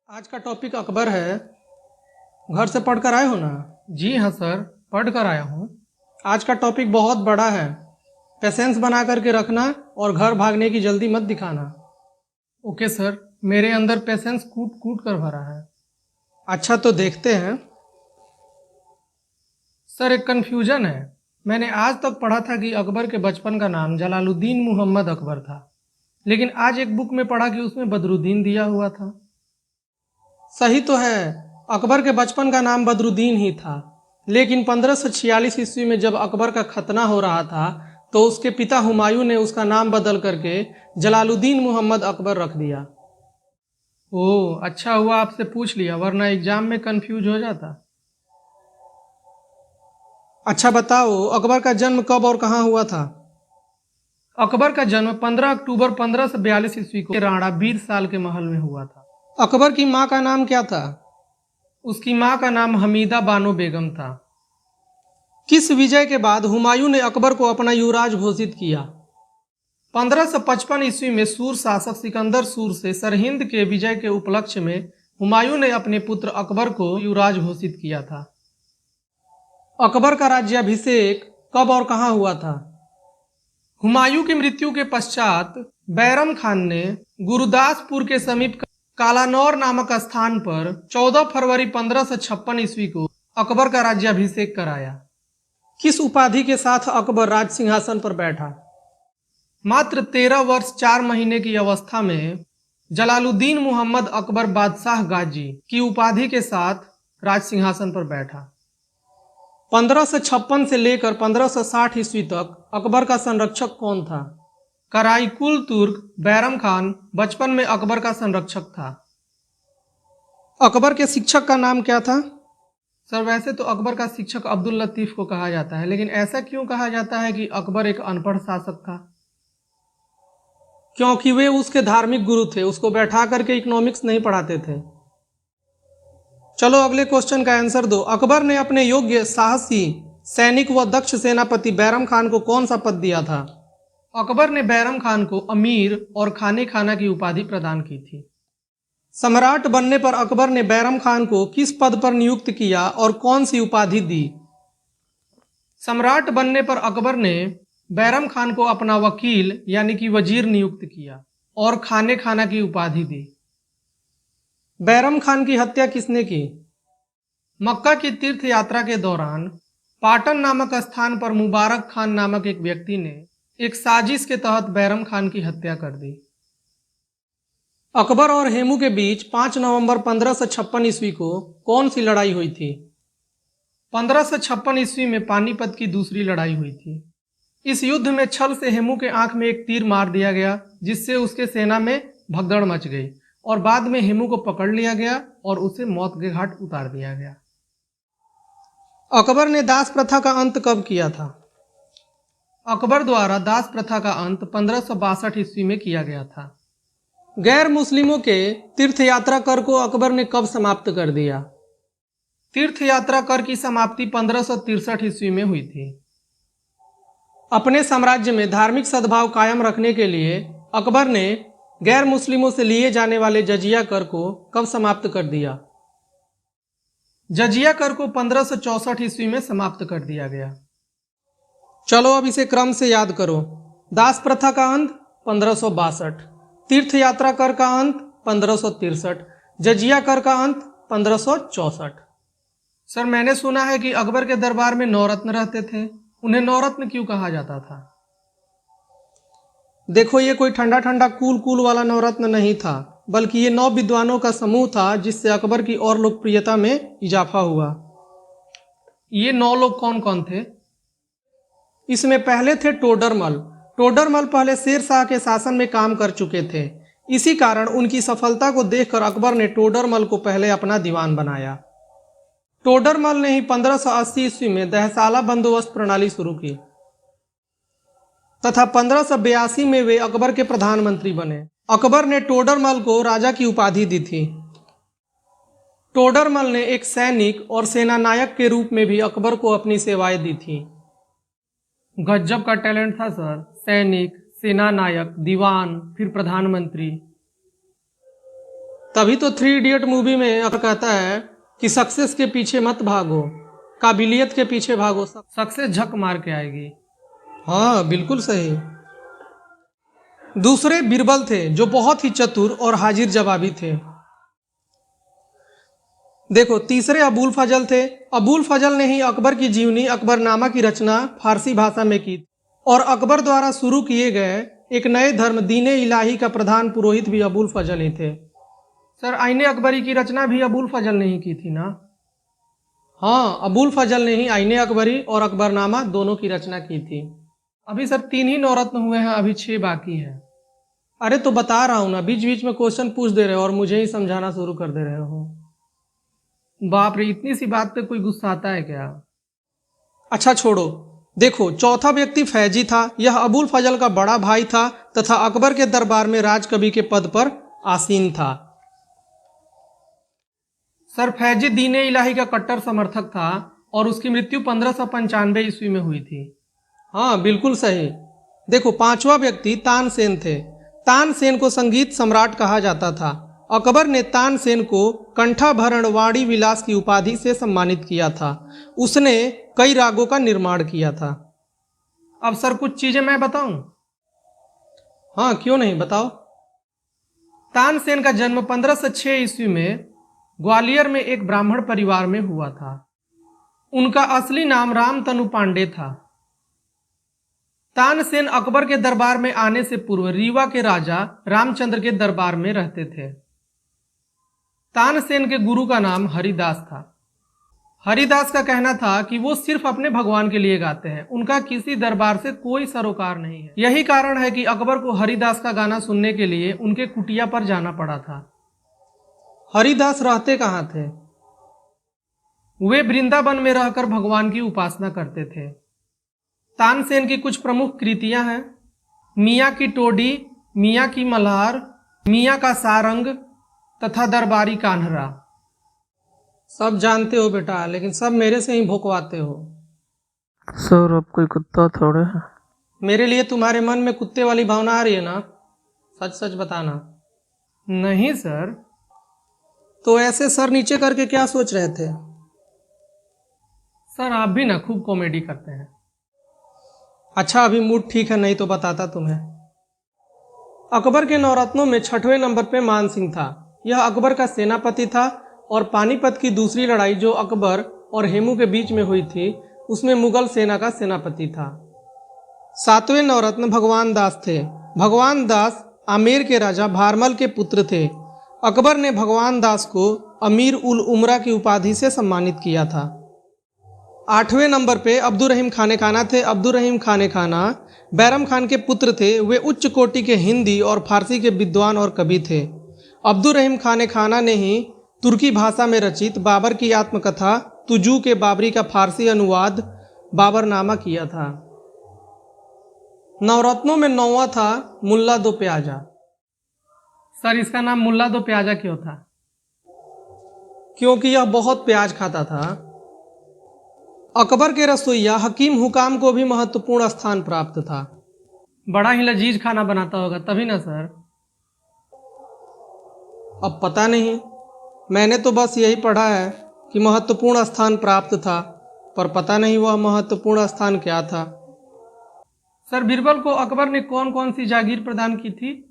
आज का टॉपिक अकबर है। घर से पढ़ कर आए हो ना? जी हाँ सर, पढ़ कर आया हूँ। आज का टॉपिक बहुत बड़ा है। पेशेंस बना करके रखना और घर भागने की जल्दी मत दिखाना। ओके सर, मेरे अंदर पेशेंस कूट कूट कर भरा है। अच्छा तो देखते हैं। सर एक कन्फ्यूजन है। मैंने आज तक पढ़ा था कि अकबर के बचपन का नाम जलालुद्दीन मुहम्मद अकबर था, लेकिन आज एक बुक में पढ़ा कि उसमें बदरुद्दीन दिया हुआ था। सही तो है, अकबर के बचपन का नाम बदरुद्दीन ही था, लेकिन 1546 ईस्वी में जब अकबर का खतना हो रहा था तो उसके पिता हुमायूं ने उसका नाम बदल करके जलालुद्दीन मुहम्मद अकबर रख दिया। ओह, अच्छा हुआ आपसे पूछ लिया, वरना एग्जाम में कंफ्यूज हो जाता। अच्छा बताओ, अकबर का जन्म कब और कहाँ हुआ था? अकबर का जन्म 15 अक्टूबर 1542 ईस्वी को राणा बीर साल के महल में हुआ था। अकबर की माँ का नाम क्या था? उसकी माँ का नाम हमीदा बानो बेगम था। किस विजय के बाद हुमायूं ने अकबर को अपना युवराज घोषित किया? 1555 ईस्वी में सूर शासक सिकंदर सूर से सरहिंद के विजय के उपलक्ष्य में हुमायूं ने अपने पुत्र अकबर को युवराज घोषित किया था। अकबर का राज्याभिषेक कब और कहाँ हुआ था? हुमायूं की मृत्यु के पश्चात बैरम खान ने गुरुदासपुर के समीप कालानौर नामक स्थान पर 14 फरवरी 1556 ईस्वी को अकबर का राज्याभिषेक कराया। किस उपाधि के साथ अकबर राज सिंहासन पर बैठा? मात्र 13 वर्ष 4 महीने की अवस्था में जलालुद्दीन मुहम्मद अकबर बादशाह गाजी की उपाधि के साथ राज सिंहासन पर बैठा। 1556 से लेकर 1560 ईस्वी तक अकबर का संरक्षक कौन था? कराईकुल तुर्क बैरम खान बचपन में अकबर का संरक्षक था। अकबर के शिक्षक का नाम क्या था? सर वैसे तो अकबर का शिक्षक अब्दुल लतीफ को कहा जाता है, लेकिन ऐसा क्यों कहा जाता है कि अकबर एक अनपढ़ शासक था? क्योंकि वे उसके धार्मिक गुरु थे, उसको बैठा करके इकोनॉमिक्स नहीं पढ़ाते थे। चलो अगले क्वेश्चन का आंसर दो। अकबर ने अपने योग्य, साहसी सैनिक व दक्ष सेनापति बैरम खान को कौन सा पद दिया था? अकबर ने बैरम खान को अमीर और खाने खाना की उपाधि प्रदान की थी। सम्राट बनने पर अकबर ने बैरम खान को किस पद पर नियुक्त किया और कौन सी उपाधि दी? सम्राट बनने पर अकबर ने बैरम खान को अपना वकील यानी कि वजीर नियुक्त किया और खाने खाना की उपाधि दी। बैरम खान की हत्या किसने की? मक्का की तीर्थ यात्रा के दौरान पाटन नामक स्थान पर मुबारक खान नामक एक व्यक्ति ने एक साजिश के तहत बैरम खान की हत्या कर दी। अकबर और हेमू के बीच 5 नवंबर 1556 ईस्वी को कौन सी लड़ाई हुई थी? 1556 ईस्वी में पानीपत की दूसरी लड़ाई हुई थी। इस युद्ध में छल से हेमू के आंख में एक तीर मार दिया गया, जिससे उसके सेना में भगदड़ मच गई और बाद में हेमू को पकड़ लिया गया और उसे मौत के घाट उतार दिया गया। अकबर ने दास प्रथा का अंत कब किया था? अकबर द्वारा दास प्रथा का अंत 1562 ईस्वी में किया गया था। गैर मुस्लिमों के तीर्थ यात्रा कर को अकबर ने कब समाप्त कर दिया? तीर्थ यात्रा कर की समाप्ति 1563 ईस्वी में हुई थी। अपने साम्राज्य में धार्मिक सद्भाव कायम रखने के लिए अकबर ने गैर मुस्लिमों से लिए जाने वाले जजिया कर को कब समाप्त कर दिया? जजिया कर को 1564 ईस्वी में समाप्त कर दिया गया। चलो अब इसे क्रम से याद करो। दास प्रथा का अंत 1562, तीर्थ यात्रा कर का अंत 1563, जजिया कर का अंत 1564। सर मैंने सुना है कि अकबर के दरबार में नौरत्न रहते थे, उन्हें नौरत्न क्यों कहा जाता था? देखो, ये कोई ठंडा ठंडा कूल कूल वाला नवरत्न नहीं था, बल्कि ये 9 विद्वानों का समूह था, जिससे अकबर की और लोकप्रियता में इजाफा हुआ। ये 9 लोग कौन कौन थे? इसमें पहले थे टोडरमल। टोडरमल पहले शेर शाह के शासन में काम कर चुके थे। इसी कारण उनकी सफलता को देखकर अकबर ने टोडरमल को पहले अपना दीवान बनाया। टोडरमल ने ही 1580 ईस्वी में दहसाला बंदोबस्त प्रणाली शुरू की तथा 1582 में वे अकबर के प्रधानमंत्री बने। अकबर ने टोडरमल को राजा की उपाधि दी थी। टोडरमल ने एक सैनिक और सेनानायक के रूप में भी अकबर को अपनी सेवाएं दी थी। गजब का टैलेंट था सर, सैनिक, सेना नायक, दीवान, फिर प्रधानमंत्री। तभी तो 3 इडियट मूवी में अक्बर कहता है कि सक्सेस के पीछे मत भागो, काबिलियत के पीछे भागो, सक्सेस झक मार के आएगी। हाँ बिल्कुल सही। दूसरे बीरबल थे जो बहुत ही चतुर और हाजिर जवाबी थे। देखो, तीसरे अबुल फजल थे। अबुल फजल ने ही अकबर की जीवनी अकबरनामा की रचना फारसी भाषा में की और अकबर द्वारा शुरू किए गए एक नए धर्म दीन इलाही का प्रधान पुरोहित भी अबुल फजल ही थे। सर, आईने अकबरी की रचना भी अबुल फजल ने ही की थी ना? हाँ, अबुल फजल ने ही आईने अकबरी और अकबरनामा दोनों की रचना की थी। अभी सर 3 ही नवरत्न हुए हैं, अभी 6 बाकी हैं। अरे तो बता रहा हूँ ना, बीच बीच में क्वेश्चन पूछ दे रहे हो और मुझे ही समझाना शुरू कर दे रहे हो। बाप रे, इतनी सी बात पे कोई गुस्सा आता है क्या? अच्छा छोड़ो। देखो, चौथा व्यक्ति फैजी था। यह अबुल फजल का बड़ा भाई था तथा अकबर के दरबार में राजकवि के पद पर आसीन था। सर, फैजी दीन इलाही का कट्टर समर्थक था और उसकी मृत्यु 1595 ईस्वी में हुई थी। हाँ बिल्कुल सही। देखो, पांचवा व्यक्ति तानसेन थे। तानसेन को संगीत सम्राट कहा जाता था। अकबर ने तानसेन को कंठाभरण वाणी विलास की उपाधि से सम्मानित किया था। उसने कई रागों का निर्माण किया था। अब सर कुछ चीजें मैं बताऊं? हाँ क्यों नहीं, बताओ। तानसेन का जन्म 1506 ईस्वी में ग्वालियर में एक ब्राह्मण परिवार में हुआ था। उनका असली नाम रामतनु पांडे था। तानसेन अकबर के दरबार में आने से पूर्व रीवा के राजा रामचंद्र के दरबार में रहते थे। तानसेन के गुरु का नाम हरिदास था। हरिदास का कहना था कि वो सिर्फ अपने भगवान के लिए गाते हैं, उनका किसी दरबार से कोई सरोकार नहीं है। यही कारण है कि अकबर को हरिदास का गाना सुनने के लिए उनके कुटिया पर जाना पड़ा था। हरिदास रहते कहाँ थे? वे वृंदावन में रहकर भगवान की उपासना करते थे। तानसेन की कुछ प्रमुख कृतियां हैं: मियाँ की टोडी, मियाँ की मल्हार, मियाँ का सारंग तथा दरबारी कान्हरा। सब जानते हो बेटा, लेकिन सब मेरे से ही भोंकवाते हो। सर, अब कोई कुत्ता थोड़े है। मेरे लिए तुम्हारे मन में कुत्ते वाली भावना आ रही है ना? सच सच बताना। नहीं सर। तो ऐसे सर नीचे करके क्या सोच रहे थे? सर, आप भी ना खूब कॉमेडी करते हैं। अच्छा, अभी मूड ठीक है, नहीं तो बताता तुम्हें। अकबर के नवरत्नों में 6वें नंबर पे मान सिंह था। यह अकबर का सेनापति था और पानीपत की दूसरी लड़ाई जो अकबर और हेमू के बीच में हुई थी, उसमें मुगल सेना का सेनापति था। 7वें नवरत्न भगवान दास थे। भगवान दास आमेर के राजा भारमल के पुत्र थे। अकबर ने भगवान दास को अमीर उल उमरा की उपाधि से सम्मानित किया था। 8वें नंबर पे अब्दुल रहीम खाने खाना थे। अब्दुल रहीम खाने खाना बैरम खान के पुत्र थे। वे उच्च कोटि के हिंदी और फारसी के विद्वान और कवि थे। अब्दुल रहीम खाने खाना ने ही तुर्की भाषा में रचित बाबर की आत्मकथा तुजू के बाबरी का फारसी अनुवाद बाबरनामा किया था। नवरत्नों में 9वां था मुल्ला दो प्याजा। सर, इसका नाम मुल्ला दो प्याजा क्यों था? क्योंकि यह बहुत प्याज खाता था। अकबर के रसोइया हकीम हुकाम को भी महत्वपूर्ण स्थान प्राप्त था। बड़ा ही लजीज खाना बनाता होगा तभी ना सर। अब पता नहीं, मैंने तो बस यही पढ़ा है कि महत्वपूर्ण स्थान प्राप्त था, पर पता नहीं वह महत्वपूर्ण स्थान क्या था। सर, बीरबल को अकबर ने कौन कौन सी जागीर प्रदान की थी?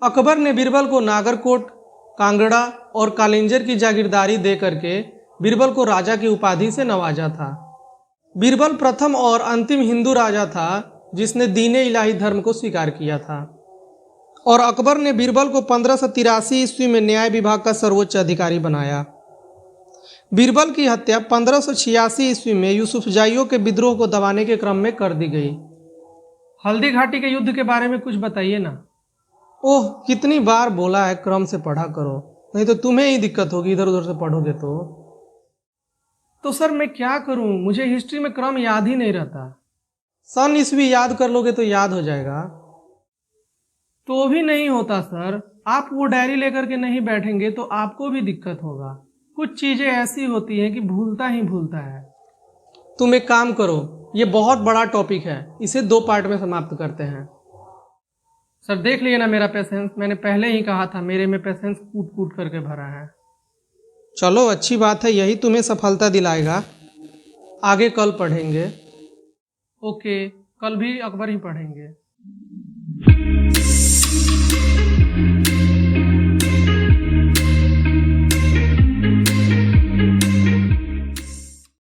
अकबर ने बीरबल को नागरकोट, कांगड़ा और कालिंजर की जागीरदारी दे करके बीरबल को राजा की उपाधि से नवाजा था। बीरबल प्रथम और अंतिम हिंदू राजा था जिसने दीन इलाही धर्म को स्वीकार किया था। और अकबर ने बीरबल को 1583 ईस्वी में न्याय विभाग का सर्वोच्च अधिकारी बनाया। बीरबल की हत्या 1586 ईस्वी में यूसुफजाइयों के विद्रोह को दबाने के क्रम में कर दी गई। हल्दी घाटी के युद्ध के बारे में कुछ बताइए ना। ओह, कितनी बार बोला है क्रम से पढ़ा करो, नहीं तो तुम्हें ही दिक्कत होगी इधर उधर से पढ़ोगे तो सर मैं क्या करूं, मुझे हिस्ट्री में क्रम याद ही नहीं रहता। सन ईस्वी याद कर लोगे तो याद हो जाएगा। तो भी नहीं होता सर। आप वो डायरी लेकर के नहीं बैठेंगे तो आपको भी दिक्कत होगा। कुछ चीजें ऐसी होती हैं कि भूलता ही भूलता है। तुम एक काम करो, ये बहुत बड़ा टॉपिक है, इसे 2 पार्ट में समाप्त करते हैं। सर देख लिए ना मेरा पेशेंस, मैंने पहले ही कहा था मेरे में पेशेंस कूट कूट करके भरा है। चलो अच्छी बात है, यही तुम्हें सफलता दिलाएगा। आगे कल पढ़ेंगे। ओके, कल भी अकबर ही पढ़ेंगे।